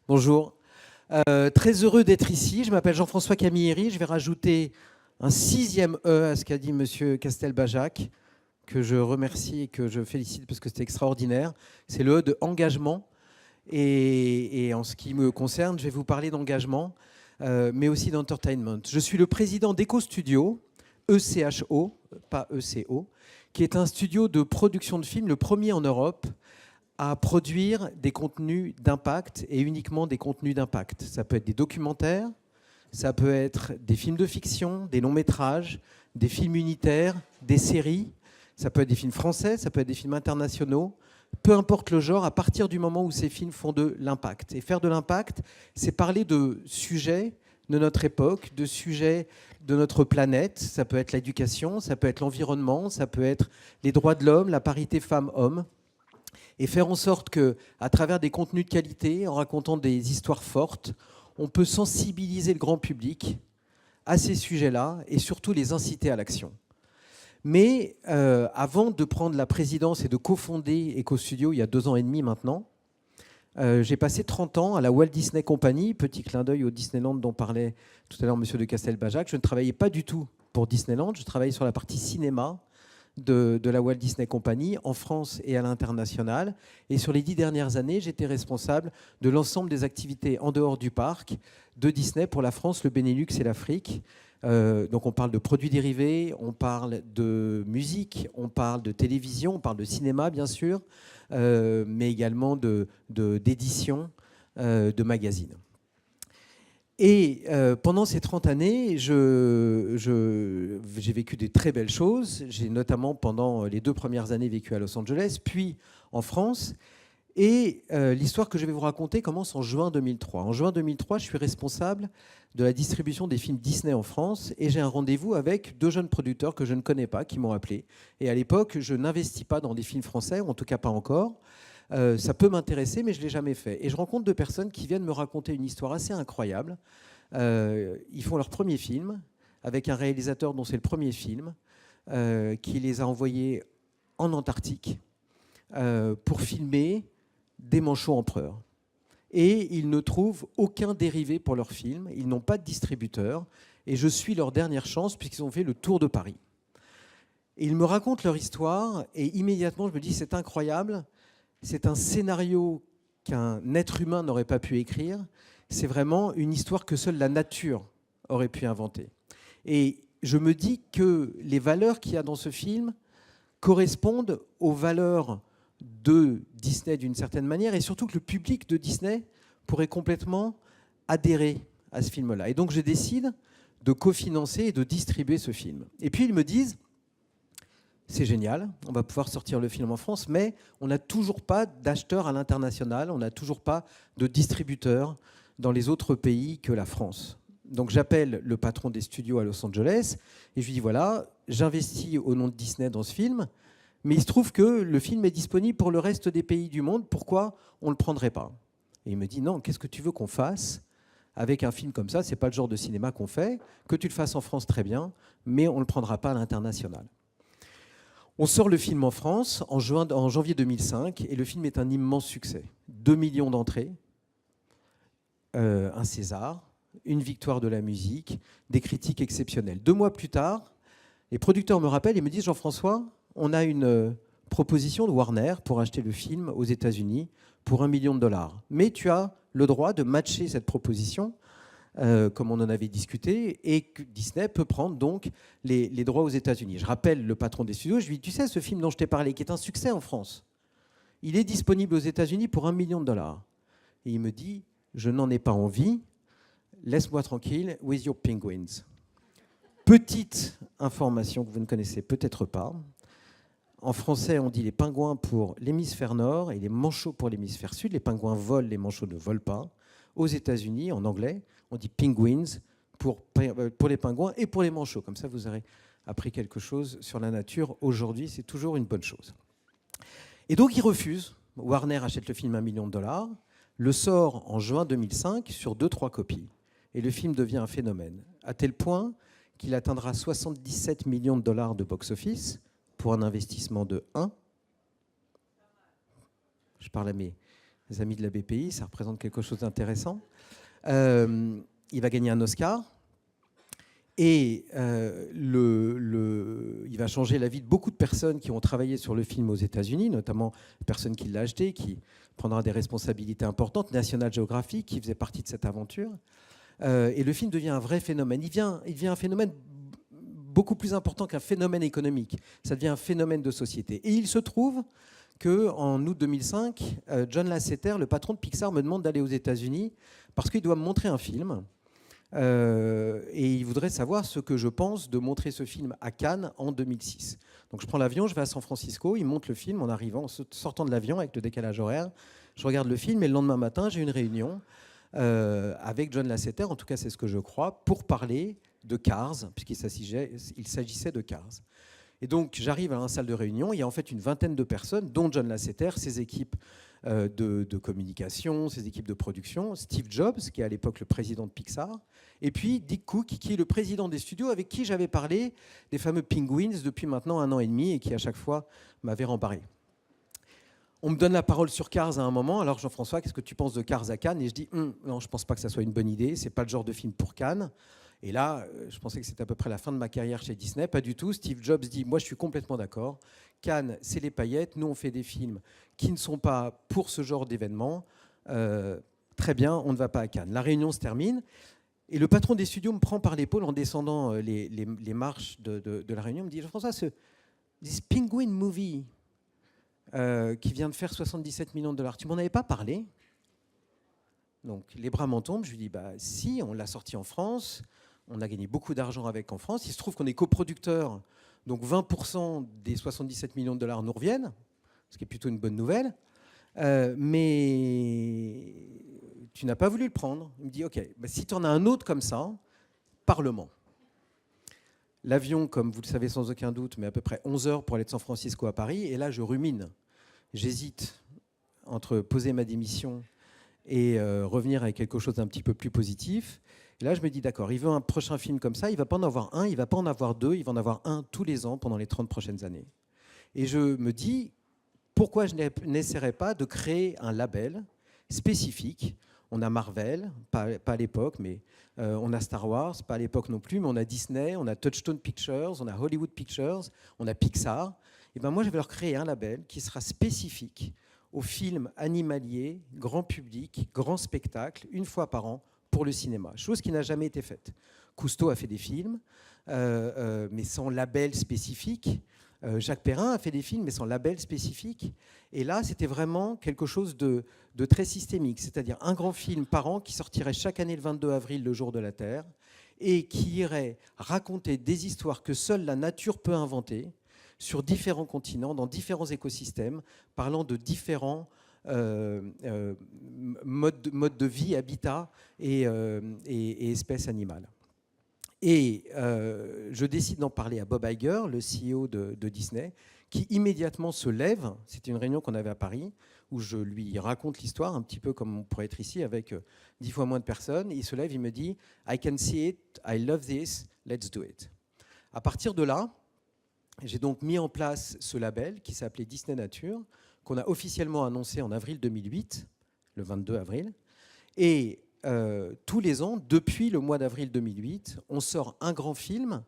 Bonjour. Très heureux d'être ici. Je m'appelle Jean-François Camilleri. Je vais rajouter un 6e E à ce qu'a dit Monsieur Castelbajac, que je remercie et que je félicite parce que c'était extraordinaire. C'est le E de engagement. Et en ce qui me concerne, je vais vous parler d'engagement, mais aussi d'entertainment. Je suis le président d'Eco Studio, ECHO, pas ECO, qui est un studio de production de films, le premier en Europe à produire des contenus d'impact et uniquement des contenus d'impact. Ça peut être des documentaires, ça peut être des films de fiction, des longs métrages, des films unitaires, des séries, ça peut être des films français, ça peut être des films internationaux, peu importe le genre, à partir du moment où ces films font de l'impact. Et faire de l'impact, c'est parler de sujets de notre époque, de sujets de notre planète. Ça peut être l'éducation, ça peut être l'environnement, ça peut être les droits de l'homme, la parité femmes-hommes. Et faire en sorte qu'à travers des contenus de qualité, en racontant des histoires fortes, on peut sensibiliser le grand public à ces sujets-là et surtout les inciter à l'action. Mais avant de prendre la présidence et de cofonder Eco Studio il y a 2 ans et demi maintenant, j'ai passé 30 ans à la Walt Disney Company, petit clin d'œil au Disneyland dont parlait tout à l'heure M. de Castelbajac. Je ne travaillais pas du tout pour Disneyland, je travaillais sur la partie cinéma de la Walt Disney Company en France et à l'international. Et sur les 10 dernières années, j'étais responsable de l'ensemble des activités en dehors du parc de Disney pour la France, le Benelux et l'Afrique. Donc on parle de produits dérivés, on parle de musique, on parle de télévision, on parle de cinéma bien sûr, mais également d'édition, de magazines. Et pendant ces 30 années, j'ai vécu des très belles choses. J'ai notamment, pendant les 2 premières années, vécu à Los Angeles, puis en France. Et l'histoire que je vais vous raconter commence en juin 2003. En juin 2003, je suis responsable de la distribution des films Disney en France et j'ai un rendez-vous avec 2 jeunes producteurs que je ne connais pas, qui m'ont appelé. Et à l'époque, je n'investis pas dans des films français, ou en tout cas pas encore. Ça peut m'intéresser, mais je ne l'ai jamais fait. Et je rencontre 2 personnes qui viennent me raconter une histoire assez incroyable. Ils font leur premier film avec un réalisateur dont c'est le premier film, qui les a envoyés en Antarctique pour filmer des manchots empereurs. Et ils ne trouvent aucun dérivé pour leur film. Ils n'ont pas de distributeur. Et je suis leur dernière chance puisqu'ils ont fait le tour de Paris. Et ils me racontent leur histoire et immédiatement je me dis c'est incroyable. C'est un scénario qu'un être humain n'aurait pas pu écrire. C'est vraiment une histoire que seule la nature aurait pu inventer. Et je me dis que les valeurs qu'il y a dans ce film correspondent aux valeurs de Disney d'une certaine manière, et surtout que le public de Disney pourrait complètement adhérer à ce film-là. Et donc je décide de cofinancer et de distribuer ce film. Et puis ils me disent, c'est génial, on va pouvoir sortir le film en France, mais on n'a toujours pas d'acheteurs à l'international, on n'a toujours pas de distributeurs dans les autres pays que la France. Donc j'appelle le patron des studios à Los Angeles et je lui dis, voilà, j'investis au nom de Disney dans ce film, mais il se trouve que le film est disponible pour le reste des pays du monde, pourquoi on ne le prendrait pas? Et il me dit, non, qu'est-ce que tu veux qu'on fasse avec un film comme ça? C'est pas le genre de cinéma qu'on fait, que tu le fasses en France très bien, mais on ne le prendra pas à l'international. On sort le film en France en janvier 2005 et le film est un immense succès. 2 millions d'entrées, un César, une victoire de la musique, des critiques exceptionnelles. 2 mois plus tard, les producteurs me rappellent et me disent, Jean-François, on a une proposition de Warner pour acheter le film aux États-Unis pour $1 million. Mais tu as le droit de matcher cette proposition, comme on en avait discuté, et que Disney peut prendre donc les droits aux États-Unis. Je rappelle le patron des studios, je lui dis, tu sais, ce film dont je t'ai parlé, qui est un succès en France, il est disponible aux États-Unis pour $1 million. Et il me dit, je n'en ai pas envie, laisse-moi tranquille, with your penguins. Petite information que vous ne connaissez peut-être pas. En français, on dit les pingouins pour l'hémisphère nord et les manchots pour l'hémisphère sud. Les pingouins volent, les manchots ne volent pas. Aux États-Unis, en anglais, on dit penguins pour les pingouins et pour les manchots. Comme ça, vous aurez appris quelque chose sur la nature aujourd'hui. C'est toujours une bonne chose. Et donc, ils refusent. Warner achète le film $1 million, le sort en juin 2005 sur 2-3 copies. Et le film devient un phénomène, à tel point qu'il atteindra $77 millions de box-office pour un investissement de 1. Je parle à mes amis de la BPI, ça représente quelque chose d'intéressant. Il va gagner un Oscar. Et il va changer la vie de beaucoup de personnes qui ont travaillé sur le film aux États-Unis, notamment la personne qui l'a acheté, qui prendra des responsabilités importantes. National Geographic, qui faisait partie de cette aventure. Et le film devient un vrai phénomène. Il devient un phénomène beaucoup plus important qu'un phénomène économique. Ça devient un phénomène de société. Et il se trouve qu'en août 2005, John Lasseter, le patron de Pixar, me demande d'aller aux États-Unis parce qu'il doit me montrer un film. Et il voudrait savoir ce que je pense de montrer ce film à Cannes en 2006. Donc je prends l'avion, je vais à San Francisco, il monte le film en arrivant, en sortant de l'avion avec le décalage horaire. Je regarde le film et le lendemain matin, j'ai une réunion avec John Lasseter, en tout cas c'est ce que je crois, pour parler de Cars, puisqu'il s'agissait de Cars. Et donc j'arrive à la salle de réunion, il y a en fait une vingtaine de personnes, dont John Lasseter, ses équipes de communication, ses équipes de production, Steve Jobs, qui est à l'époque le président de Pixar, et puis Dick Cook, qui est le président des studios, avec qui j'avais parlé des fameux Penguins depuis maintenant 1 an et demi, et qui à chaque fois m'avait rembarré. On me donne la parole sur Cars à un moment. Alors Jean-François, qu'est-ce que tu penses de Cars à Cannes? Et je dis, non, je ne pense pas que ça soit une bonne idée, c'est pas le genre de film pour Cannes. Et là, je pensais que c'était à peu près la fin de ma carrière chez Disney. Pas du tout. Steve Jobs dit, moi je suis complètement d'accord. Cannes, c'est les paillettes. Nous, on fait des films qui ne sont pas pour ce genre d'événement. Très bien, on ne va pas à Cannes. La réunion se termine. Et le patron des studios me prend par l'épaule en descendant les marches de la réunion. Il me dit, Jean-François, this Penguin movie qui vient de faire 77 millions de dollars, tu m'en avais pas parlé? Donc les bras m'en tombent. Je lui dis, bah si, on l'a sorti en France. On a gagné beaucoup d'argent avec en France. Il se trouve qu'on est coproducteur, donc 20% des 77 millions de dollars nous reviennent, ce qui est plutôt une bonne nouvelle. Mais tu n'as pas voulu le prendre. Il me dit, OK, bah, si tu en as un autre comme ça, Parlement. L'avion, comme vous le savez sans aucun doute, met à peu près 11 heures pour aller de San Francisco à Paris. Et là, je rumine. J'hésite entre poser ma démission et revenir avec quelque chose d'un petit peu plus positif. Et là, je me dis, d'accord, il veut un prochain film comme ça, il ne va pas en avoir un, il ne va pas en avoir deux, il va en avoir un tous les ans pendant les 30 prochaines années. Et je me dis, pourquoi je n'essaierais pas de créer un label spécifique? On a Marvel, pas à l'époque, mais on a Star Wars, pas à l'époque non plus, mais on a Disney, on a Touchstone Pictures, on a Hollywood Pictures, on a Pixar. Et ben moi, je vais leur créer un label qui sera spécifique aux films animaliers, grand public, grand spectacle, une fois par an, pour le cinéma. Chose qui n'a jamais été faite. Cousteau a fait des films, mais sans label spécifique. Jacques Perrin a fait des films, mais sans label spécifique. Et là, c'était vraiment quelque chose de très systémique, c'est-à-dire un grand film par an qui sortirait chaque année le 22 avril, le jour de la Terre, et qui irait raconter des histoires que seule la nature peut inventer, sur différents continents, dans différents écosystèmes, parlant de différents modes de vie, habitats et espèces animales. Et je décide d'en parler à Bob Iger, le CEO de Disney, qui immédiatement se lève. C'était une réunion qu'on avait à Paris, où je lui raconte l'histoire, un petit peu comme on pourrait être ici, avec 10 fois moins de personnes. Il se lève, il me dit « I can see it, I love this, let's do it ». À partir de là, j'ai donc mis en place ce label qui s'appelait Disney Nature, qu'on a officiellement annoncé en avril 2008, le 22 avril. Et tous les ans, depuis le mois d'avril 2008, on sort un grand film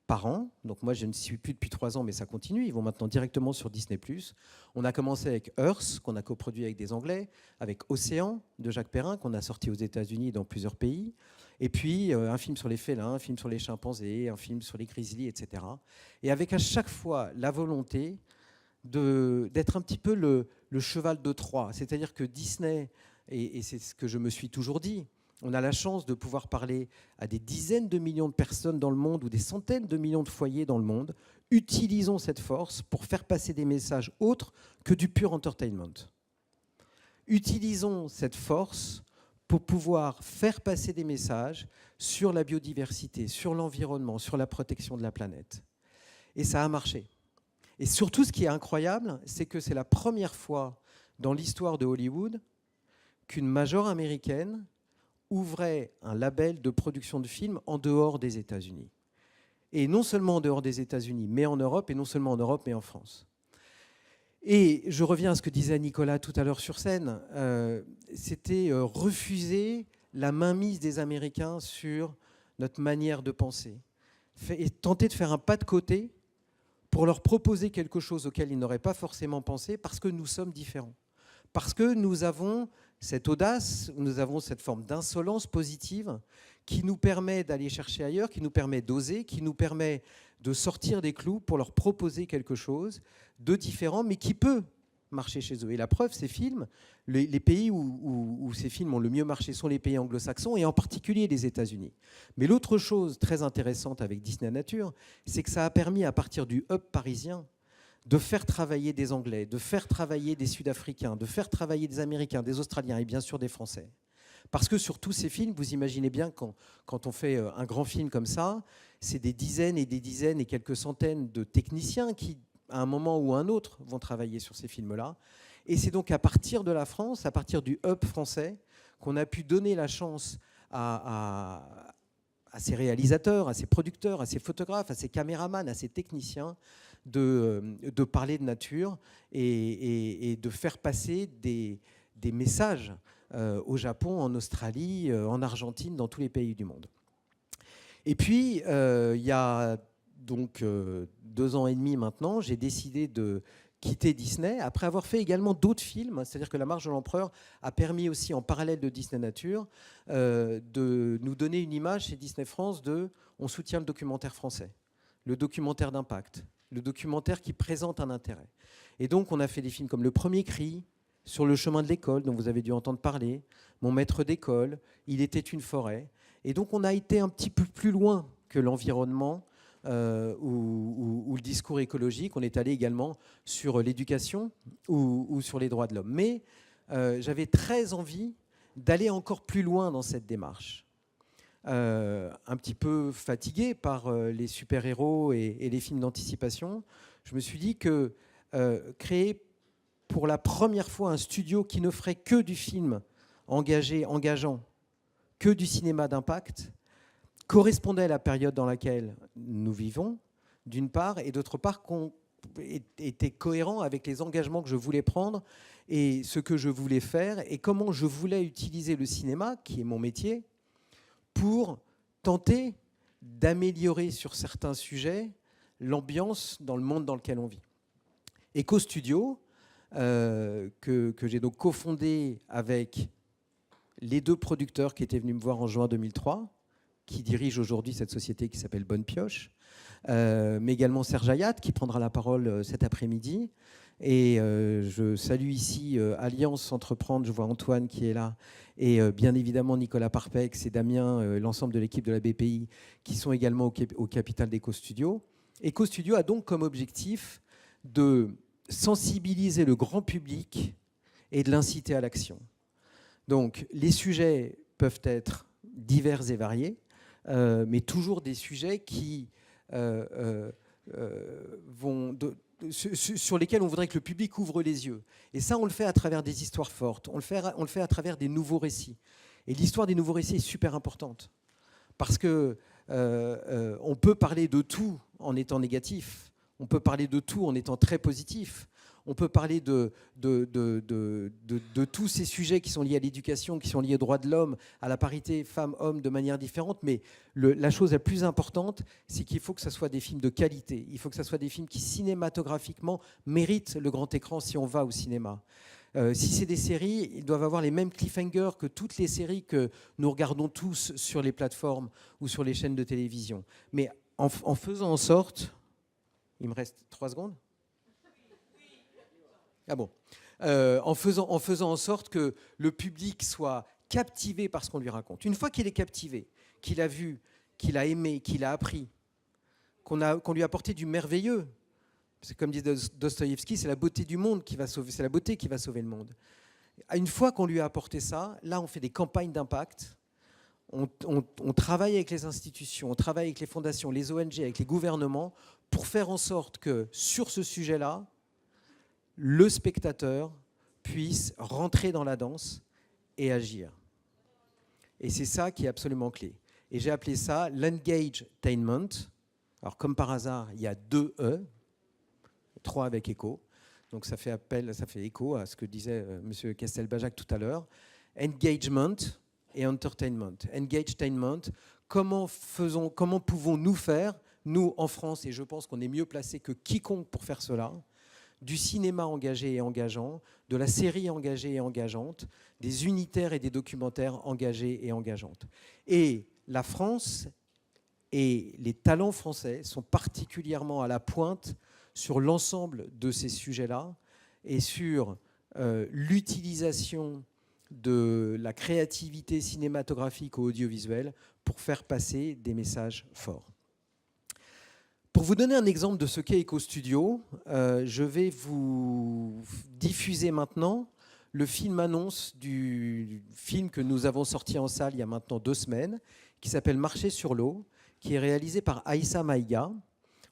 par an. Donc moi, je ne suis plus depuis 3 ans, mais ça continue. Ils vont maintenant directement sur Disney+. On a commencé avec Earth, qu'on a coproduit avec des Anglais, avec Océan, de Jacques Perrin, qu'on a sorti aux États-Unis dans plusieurs pays. Et puis un film sur les félins, un film sur les chimpanzés, un film sur les grizzlies, etc. Et avec à chaque fois la volonté d'être un petit peu le cheval de Troie. C'est-à-dire que Disney, et c'est ce que je me suis toujours dit, on a la chance de pouvoir parler à des dizaines de millions de personnes dans le monde ou des centaines de millions de foyers dans le monde. Utilisons cette force pour faire passer des messages autres que du pur entertainment. Utilisons cette force pour pouvoir faire passer des messages sur la biodiversité, sur l'environnement, sur la protection de la planète. Et ça a marché. Et surtout, ce qui est incroyable, c'est que c'est la première fois dans l'histoire de Hollywood qu'une major américaine ouvrait un label de production de films en dehors des États-Unis. Et non seulement en dehors des États-Unis, mais en Europe, et non seulement en Europe, mais en France. Et je reviens à ce que disait Nicolas tout à l'heure sur scène, c'était refuser la mainmise des Américains sur notre manière de penser. Et tenter de faire un pas de côté pour leur proposer quelque chose auquel ils n'auraient pas forcément pensé parce que nous sommes différents. Parce que nous avons cette audace, nous avons cette forme d'insolence positive qui nous permet d'aller chercher ailleurs, qui nous permet d'oser, qui nous permet de sortir des clous pour leur proposer quelque chose de différent, mais qui peut marcher chez eux. Et la preuve, ces films, les pays où ces films ont le mieux marché sont les pays anglo-saxons, et en particulier les États-Unis. Mais l'autre chose très intéressante avec Disney Nature, c'est que ça a permis, à partir du hub parisien, de faire travailler des Anglais, de faire travailler des Sud-Africains, de faire travailler des Américains, des Australiens et bien sûr des Français. Parce que sur tous ces films, vous imaginez bien quand on fait un grand film comme ça, c'est des dizaines et quelques centaines de techniciens qui, à un moment ou à un autre, vont travailler sur ces films-là. Et c'est donc à partir de la France, à partir du hub français, qu'on a pu donner la chance à ces réalisateurs, à ces producteurs, à ces photographes, à ces caméramans, à ces techniciens de parler de nature et de faire passer des messages au Japon, en Australie, en Argentine, dans tous les pays du monde. Et puis, il y a donc 2 ans et demi maintenant, j'ai décidé de quitter Disney, après avoir fait également d'autres films, c'est-à-dire que La Marche de l'Empereur a permis aussi, en parallèle de Disney Nature, de nous donner une image chez Disney France de « on soutient le documentaire français », le documentaire d'impact, le documentaire qui présente un intérêt. Et donc, on a fait des films comme Le Premier Cri, Sur le chemin de l'école, dont vous avez dû entendre parler, Mon maître d'école, Il était une forêt. Et donc, on a été un petit peu plus loin que l'environnement ou le discours écologique. On est allé également sur l'éducation ou sur les droits de l'homme. Mais j'avais très envie d'aller encore plus loin dans cette démarche. Un petit peu fatigué par les super-héros et les films d'anticipation, je me suis dit que créer pour la première fois un studio qui ne ferait que du film engageant, que du cinéma d'impact, correspondait à la période dans laquelle nous vivons, d'une part, et d'autre part, qu'on était cohérent avec les engagements que je voulais prendre et ce que je voulais faire et comment je voulais utiliser le cinéma, qui est mon métier, pour tenter d'améliorer sur certains sujets l'ambiance dans le monde dans lequel on vit. Eco Studio, que j'ai donc cofondé avec les 2 producteurs qui étaient venus me voir en juin 2003, qui dirige aujourd'hui cette société qui s'appelle Bonne Pioche, mais également Serge Ayat, qui prendra la parole cet après-midi. Et je salue ici Alliance Entreprendre, je vois Antoine qui est là, et bien évidemment Nicolas Parpex et Damien, l'ensemble de l'équipe de la BPI, qui sont également au capital d'Eco Studio. Eco Studio a donc comme objectif de sensibiliser le grand public et de l'inciter à l'action. Donc les sujets peuvent être divers et variés, mais toujours des sujets qui sur lesquels on voudrait que le public ouvre les yeux. Et ça, on le fait à travers des histoires fortes, on le fait à travers des nouveaux récits. Et l'histoire des nouveaux récits est super importante, parce que on peut parler de tout en étant négatif, on peut parler de tout en étant très positif. On peut parler de tous ces sujets qui sont liés à l'éducation, qui sont liés aux droits de l'homme, à la parité femmes-hommes de manière différente. Mais la chose la plus importante, c'est qu'il faut que ce soit des films de qualité. Il faut que ce soit des films qui, cinématographiquement, méritent le grand écran si on va au cinéma. Si c'est des séries, ils doivent avoir les mêmes cliffhangers que toutes les séries que nous regardons tous sur les plateformes ou sur les chaînes de télévision. Mais en faisant en sorte... Il me reste 3 secondes ? Ah bon. En faisant en sorte que le public soit captivé par ce qu'on lui raconte. Une fois qu'il est captivé, qu'il a vu, qu'il a aimé, qu'il a appris, qu'on lui a apporté du merveilleux, c'est comme dit Dostoïevski, c'est la beauté du monde qui va sauver, c'est la beauté qui va sauver le monde. Une fois qu'on lui a apporté ça, là on fait des campagnes d'impact, on travaille avec les institutions, on travaille avec les fondations, les ONG, avec les gouvernements, pour faire en sorte que sur ce sujet-là, le spectateur puisse rentrer dans la danse et agir. Et c'est ça qui est absolument clé. Et j'ai appelé ça l'engagetainment. Alors comme par hasard, il y a 2 E, 3 avec écho. Donc ça fait écho à ce que disait M. Castelbajac tout à l'heure. Engagement et entertainment. Engagement, comment pouvons-nous faire, nous en France, et je pense qu'on est mieux placé que quiconque pour faire cela, du cinéma engagé et engageant, de la série engagée et engageante, des unitaires et des documentaires engagés et engageantes. Et la France et les talents français sont particulièrement à la pointe sur l'ensemble de ces sujets-là et sur l'utilisation de la créativité cinématographique ou audiovisuelle pour faire passer des messages forts. Pour vous donner un exemple de ce qu'est EcoStudio, je vais vous diffuser maintenant le film-annonce du film que nous avons sorti en salle il y a maintenant 2 semaines, qui s'appelle Marcher sur l'eau, qui est réalisé par Aïssa Maïga.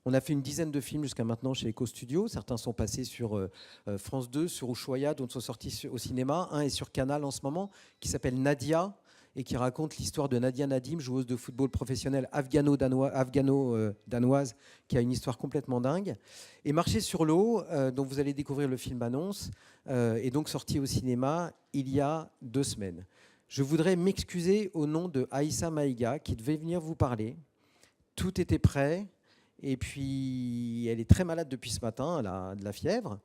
On a fait une dizaine de films jusqu'à maintenant chez EcoStudio. Certains sont passés sur France 2, sur Ushuaïa, d'autres sont sortis au cinéma. Un est sur Canal en ce moment, qui s'appelle Nadia, et qui raconte l'histoire de Nadia Nadim, joueuse de football professionnelle afghano-danoise, qui a une histoire complètement dingue. Et Marcher sur l'eau, dont vous allez découvrir le film-annonce, est donc sorti au cinéma il y a 2 semaines. Je voudrais m'excuser au nom de Aïssa Maïga, qui devait venir vous parler. Tout était prêt. Et puis, elle est très malade depuis ce matin, elle a de la fièvre,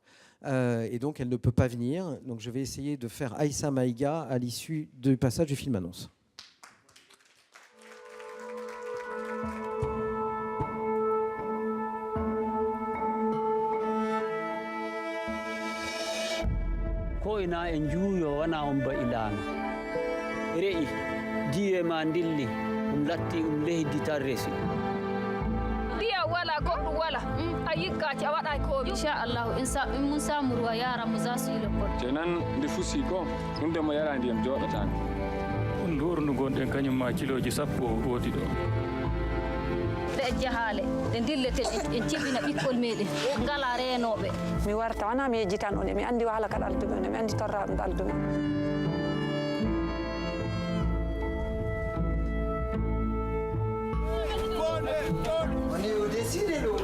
et donc elle ne peut pas venir. Donc je vais essayer de faire Aïssa Maïga à l'issue du passage du film-annonce. Koina en juuyo wana on ba ilano rei diye ma dilli latti leydi tarresi diya wala goɗɗum wala a yiggaci a waɗa ko inchallahu in mun samu ruwa yara mu za su yi lekkol tenan nde fusi ko ɗum de mo yara ndiyam joɗatani on ɗornu gonɗen kañum ma kiloji 10 woodi ɗo ɓe jahale ɗe dilleten en cibina ɓikkol meɗen ngala renoɓe mi warta wana mi yejjitan on mi andi wahala kad alduɓe on mi andi torraɗum ɗo alduɓe. On est au-dessus de l'eau,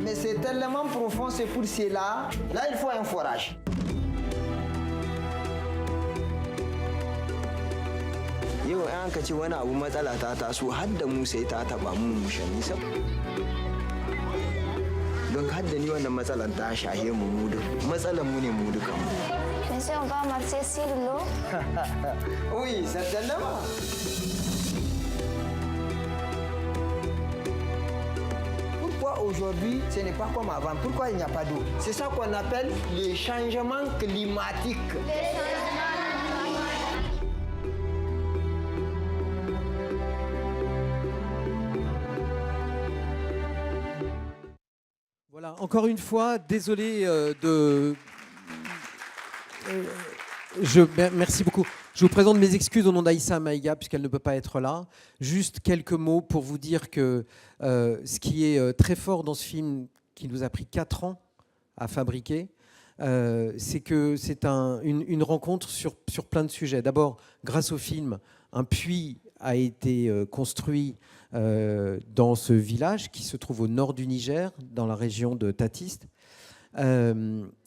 mais c'est tellement profond, c'est pour cela. Là, il faut un forage. Yau an ka ce wani abu matsala ta taso har da mu sai ta taba mu mushanni sab. Don har da ni wannan matsalan ta shahe mu duka. Matsalan mu ne mu duka. Mais si on va marcher sur l'eau? Oui, certainement. Pourquoi aujourd'hui, ce n'est pas comme avant? Pourquoi il n'y a pas d'eau? C'est ça qu'on appelle les changements climatiques. Voilà, encore une fois, désolé merci beaucoup. Je vous présente mes excuses au nom d'Aïssa Maïga, puisqu'elle ne peut pas être là. Juste quelques mots pour vous dire que ce qui est très fort dans ce film, qui nous a pris 4 ans à fabriquer, c'est que c'est une rencontre sur plein de sujets. D'abord, grâce au film, un puits a été construit dans ce village qui se trouve au nord du Niger, dans la région de Tatiste.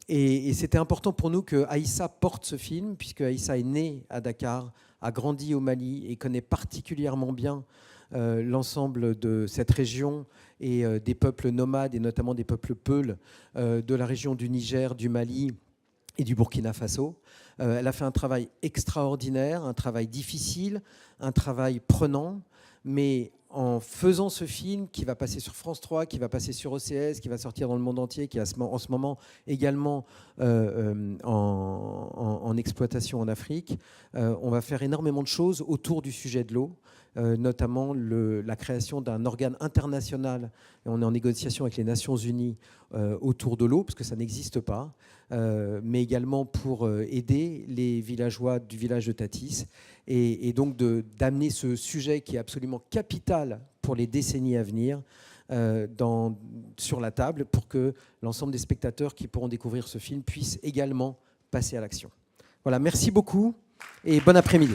Et c'était important pour nous que Aïssa porte ce film, puisque Aïssa est née à Dakar, a grandi au Mali et connaît particulièrement bien l'ensemble de cette région et des peuples nomades, et notamment des peuples peuls de la région du Niger, du Mali et du Burkina Faso. Elle a fait un travail extraordinaire, un travail difficile, un travail prenant, mais en faisant ce film qui va passer sur France 3, qui va passer sur OCS, qui va sortir dans le monde entier, qui est en ce moment également en exploitation en Afrique, on va faire énormément de choses autour du sujet de l'eau, notamment la création d'un organe international, et on est en négociation avec les Nations Unies autour de l'eau, parce que ça n'existe pas, mais également pour aider les villageois du village de Tatis, et donc d'amener ce sujet qui est absolument capital pour les décennies à venir sur la table, pour que l'ensemble des spectateurs qui pourront découvrir ce film puissent également passer à l'action. Voilà, merci beaucoup et bon après-midi.